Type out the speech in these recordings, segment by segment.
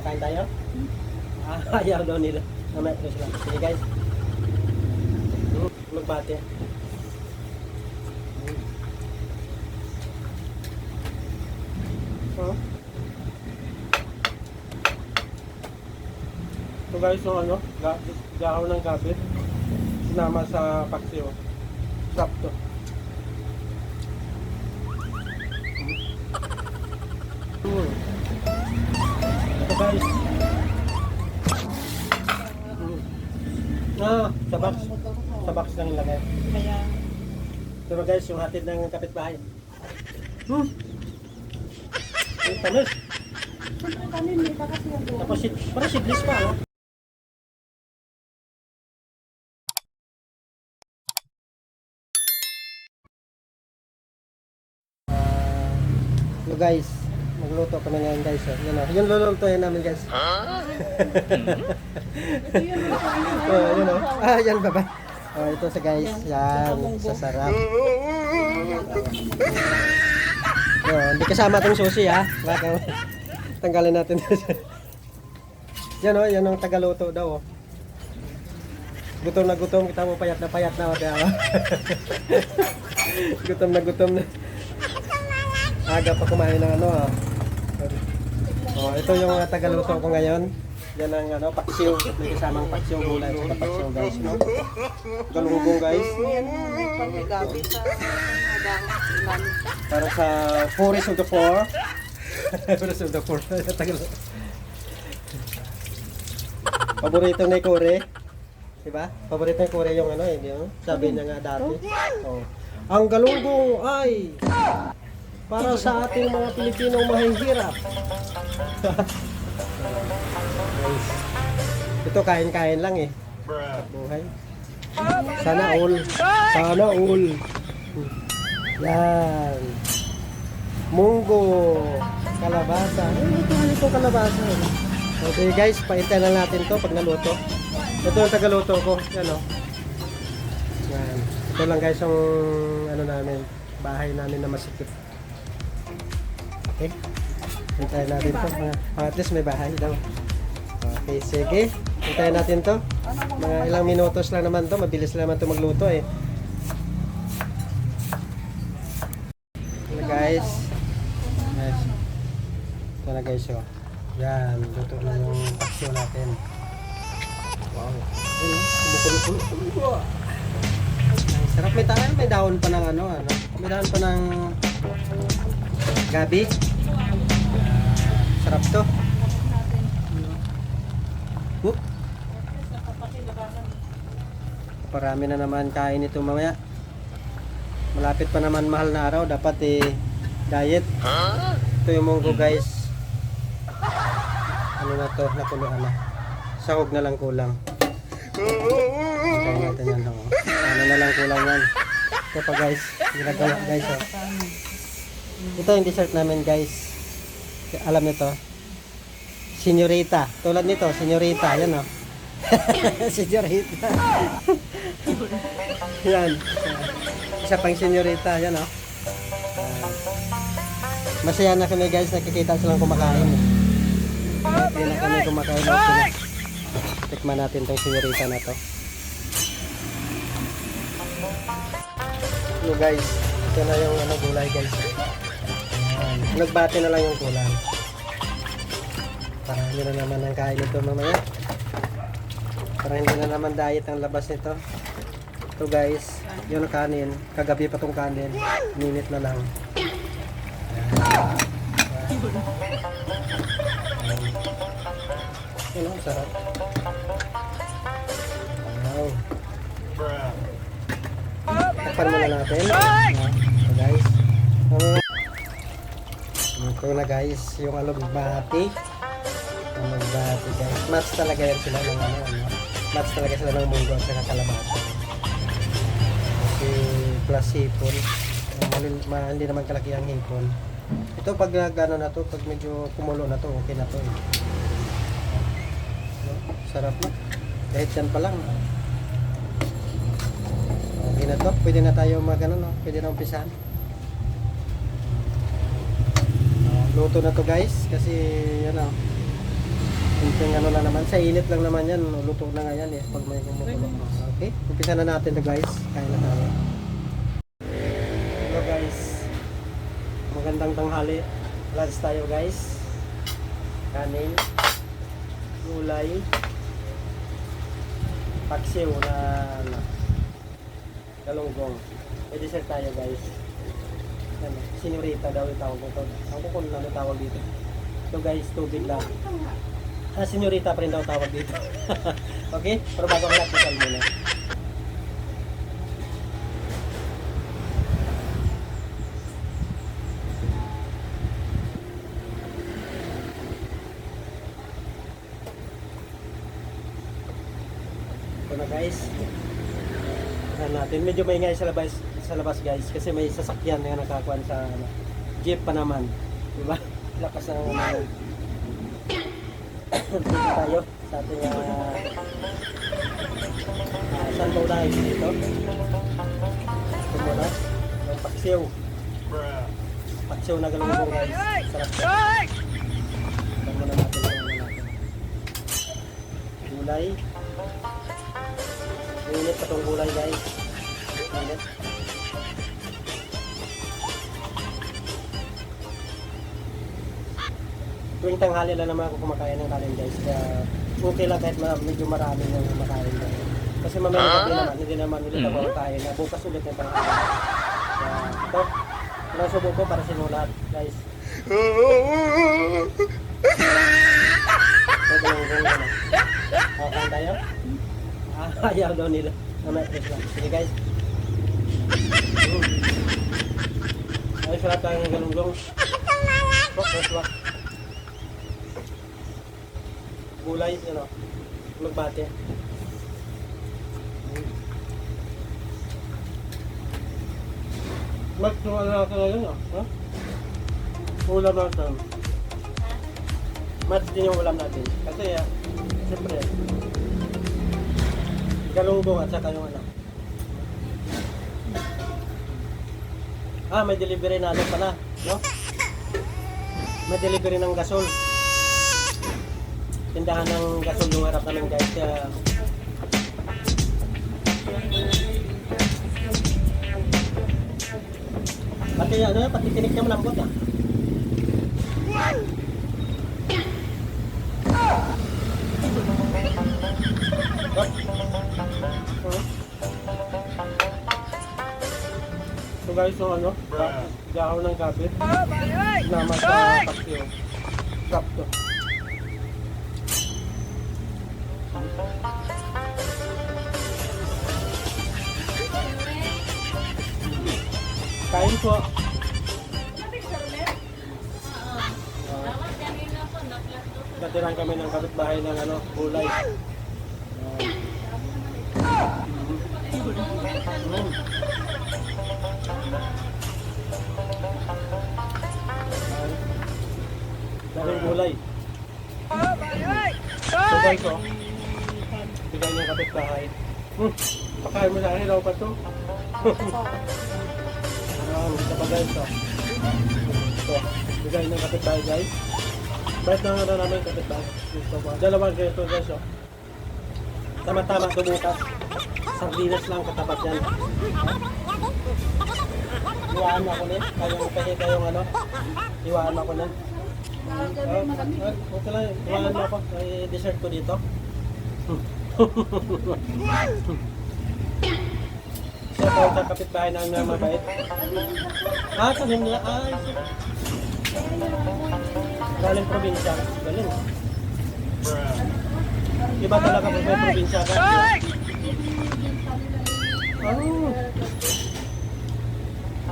Kain tayo? Ayaw daw nila. Mamaya ko sila. Sige guys. Magbate. Oh. So guys, so ano, gahaw ng gabi. Sinama sa paksiw. Sarap to. Ito guys. Sa box lang ilagay. Kaya, Ito guys, yung hatid ng kapitbahay. Yung tamis. kanin nila kasi yung buhay. Tapos parang seedless pa, no? So guys, magluto kami ngayon guys. Yan o, yung lulutuin namin guys. Ito yun, Yun o. Yan baba. Ito sa guys, yan, sa sarap. Hindi kasama itong sushi ha. Baka tanggalin natin. Yan o, yan ang tagaluto daw o. Gutom na gutom, kita mo payat na o. Gutom na. Aga pa kumain ng ano ha. Ito yung tagaluto ko ngayon. Yan ang ano, paksiw. May kasamang paksiw gulay. Ito paksiw guys. No? Galunggong guys. gabi sa abang Para sa Forest of the Four. Forest of the Four. Paborito ni Kore. Diba? Paborito ni Kore yung ano yung sabi niya nga dati. Ang galunggong ay para sa ating mga Pilipinong mahihirap. Ito kain-kain lang eh. Buhay. Sana all. Yan. Munggo. Kalabasa. Ito kalabasa. Okay guys, paintay na natin to pag naluto. Ito yung tagaluto ko. Yan o. Yan. Ito lang guys yung ano namin. Bahay namin na masikip. Okay. Hintayin natin to. At least may bahay daw. Okay, sige. Hintayin natin to. Mga ilang minutos lang naman to. Mabilis lang naman to magluto eh. Guys. Yes. Ito na guys oh. Yan. Luto na yung paksiw natin. Wow. Sarap. May dahon pa ng ano. May dahon pa ng gabi. Sarap to. Parami na naman kain ito mamaya. Malapit pa naman mahal na araw. Dapat diet. Ito yung munggo guys. Ano na to? Nakuluan na. Sahog na lang kulang. Kaya natin yan. Ano na lang kulang yan. Ito pa guys. Ginagawa guys. Oh. Ito yung dessert namin guys. Alam nyo to? Senyorita. Tulad nito, senyorita. Yan o. Senyorita. Yan. Isa pang senyorita. Yan o. Masaya na kami guys. Nakikita silang kumakain. Hindi na kami kumakain. Tikman natin tong senyorita na to. Hello guys. Ito na yung ano, gulay guys. Nagbati na lang yung kulang. Para hindi na naman ang kain ito mamaya. Para hindi na naman diet ang labas nito. Ito guys, yung kanin. Kagabi pa tong kanin. Minute na lang. Yan o, sarap. Wow. Takpan muna natin. Ito guys. Ito na guys, yung alugbati. Alugbati guys. Match talaga yan sila ng ano. Match talaga sila ng munggo at saka kalabasa. Kasi plus hipon. Hindi naman kalaki ang hipon. Ito pag gano'n na to, pag medyo kumulo na to, okay na to. Sarap na. Kahit yan pa lang. Okay na to. Pwede na tayo mag-ano, no? Pwede na umpisahan. Luto na to guys kasi yan o. Kunting ano na naman, sa init lang naman yan, luto na nga yan eh, pag may kumukulo. Okay, umpisa na natin to guys, kaya na tayo. Hello guys, magandang tanghali, lunch tayo guys. Kanin, gulay, paksiw na ano, galunggong. May dessert tayo guys. Ano, senyorita daw yung tawag nito. Ang kung ano tawag dito. Ito guys, tubig lang. Senyorita pa rin daw tawag dito. Okay? Pero bago ang lakasal muna. Ito na guys. Tignan natin. Medyo maingay sa labas guys. Kasi may sasakyan na nakakuan sa ano, jeep pa naman. Diba? Lakas ng ano. Dito tayo sa ating saan ba unahin dito? Ito muna yung paksiw na galunggong guys, sarap ko. Ito muna natin gulay, init pa itong gulay guys, init. Tuwing tanghali lang naman ako kumakain ng kanin guys. Kaya okay lang kahit medyo marami yung kumakain guys. Kasi mamaya gabi naman, hindi naman ulit ako kumakain. Bukas ulit yung tanghali. Kaya ito, ilang subo ko para sa inyo lahat guys. Ito galunggong naman. Kain tayo? Ayaw daw nila. Mamaya press lang. Sige guys. Ay, sarap tayo ng galunggong. Press lang. Gulay, ano, magbate. Magtuwa na natin ngayon, ha? Ulam natin. Match din yung ulam natin. Kasi, siyempre, galunggong at saka yung ano. May delivery na ano pala, no? May delivery ng gasol. Tindahan ng gasol yung harap namin guys. Pati ano, pati tinik niya malambot ah. So guys, so ano, gahaw ng gabi. Naman sa paksiw. Drop to. Kain po. Natiran kami ng kapitbahay ng ano, gulay. Daming gulay. So guys, oh, bigay niya kapitbahay. Pakain mo sa akin, raw pa to. Dito pa guys, oh. Ito, bigay ng kapitbahay guys. Bait na nga namin kapitbahay. Ito pa. Dalawang ganito guys, oh. Tama-tama ito bukas. Sardinas lang katapat yan. Iwaan mo ako nito. Kayong ano. Iwaan mo ako nito. Okay lang, iwaan mo ako. May dessert ko dito. Siya po sa kapitbahay namin na mabait. Sabihin nila, galing probinsya. Galing. Iba talaga pag may probinsya ka.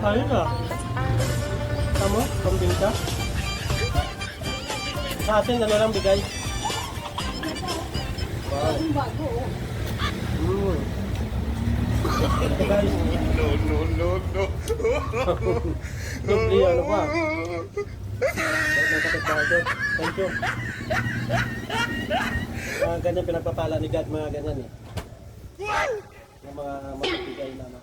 Ayun na. Tama, probinsya. Sa atin, ano lang bigay. Wow. Ito guys. No. Dubli, ano pa? Thank you. Ganyan pinagpapala ni God, mga ganyan eh. Yung mga magbibigay na ano.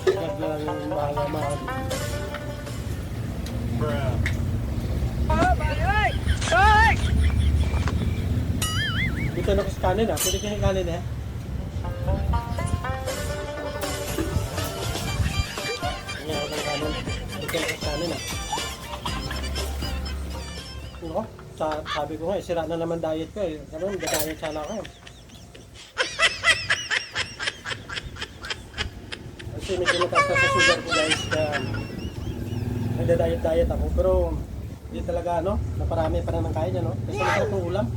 God lang yung mahal. ano ko sa kanin ah. Pwede kayo kanin eh. Ngayon ako ng kanin. Pwede kayo sa kanin ah. Ano? Sabi ko nga, sira na naman diet ko eh. Ganun, diet sana ako. Kasi medyo mataas na sa sugar ko guys. Kaya nagda-diet ako. Pero hindi talaga ano, naparami pa naman kain ano. Kasi masarap ng ulam.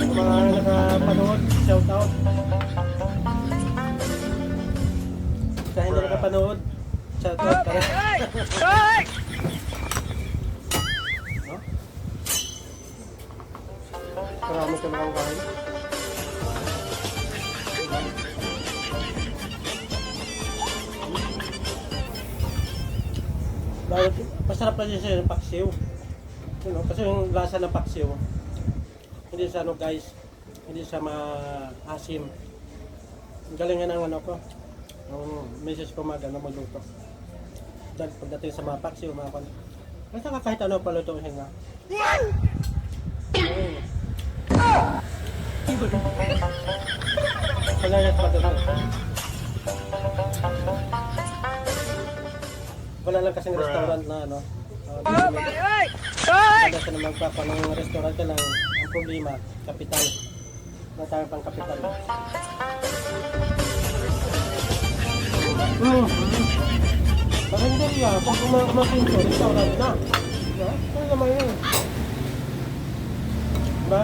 Mga nakapanood, shout out. Sa hindi nakapanood, shout out ka rin. No? Marami ka mga kain. Masarap na siya yung paksiw. You know, kasi yung lasa ng paksiw, hindi siya ano guys, hindi siya maasim. Ang galing nga ng ano ko, yung misis ko magluto. Dahil pagdating sa mga paksiw, mga kan. Basta ka kahit ano palutuin nga. Kailangan pa doon. Wala lang kasing restaurant na ano. Kasi na magpapa ng restaurant ka lang, ang problema, kapital. Na tayo pang kapital. Baka hindi rin kung kumakin ko, restaurant na. Diba? Ano naman yun? Diba?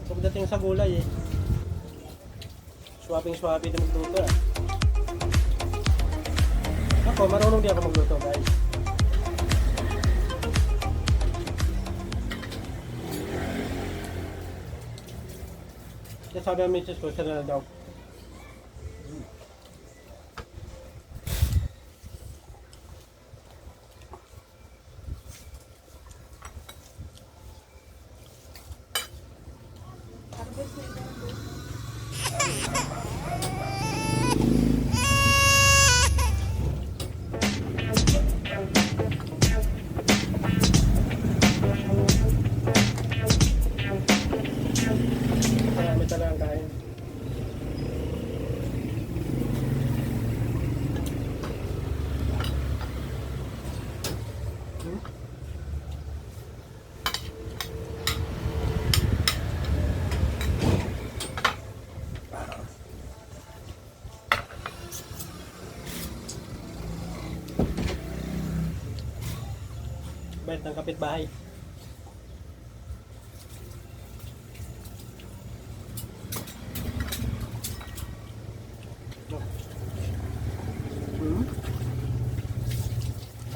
Pagdating sa gulay eh. Swapping na magluto eh. Ako, marunong di ako magluto guys. Kaya sabi ang misis ko, siya na daw. Marami talagang kain. Bait ng kapitbahay.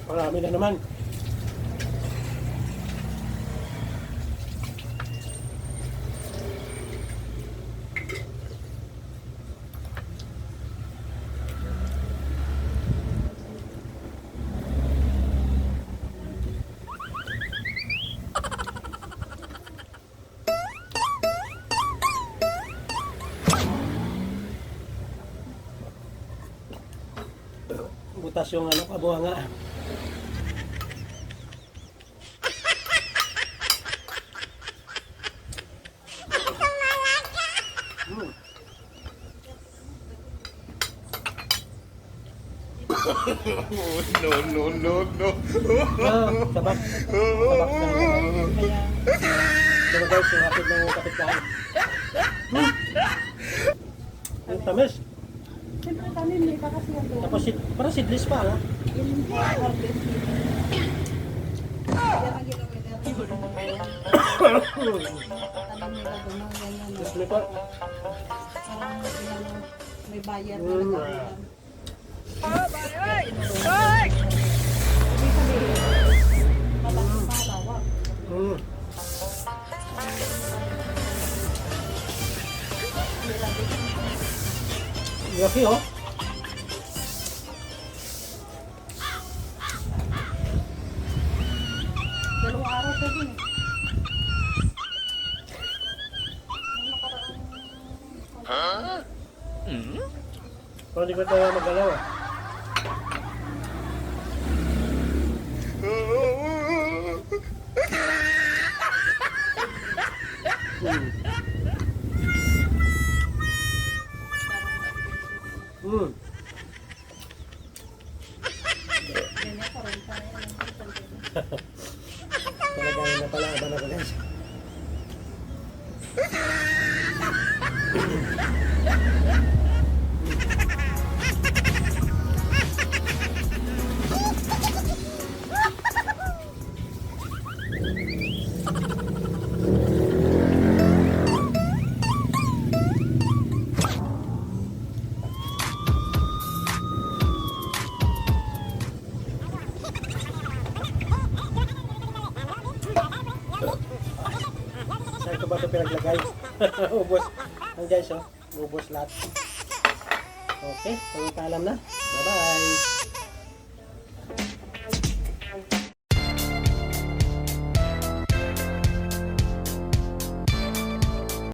Marami na naman. Butas yung ano, kabuhanga. No. Sabak. Sabak ng Pero guys, yung hapit ng kapitbahay. Yung tamis. Siyempre kanin, may kasi yan doon. Tapos parang seedless pa ha. Yung harvest nila. Yan ang ginawa nila. Tanim nila doon ng ganyan. Tapos may pa. Parang may bayad na nagkakulan. Ibig sabihin, malawak. Laki oh. Dalawang araw siya din. Kung hindi ko tayo magalaw ah. Hmm. Ganyan pa rin tayo. Talagang napalaban ako guys. Saan ko ba ito pinaglagay? Ubos. Ang guys, oh. Ubos lahat. Okay, paalam na. Bye-bye.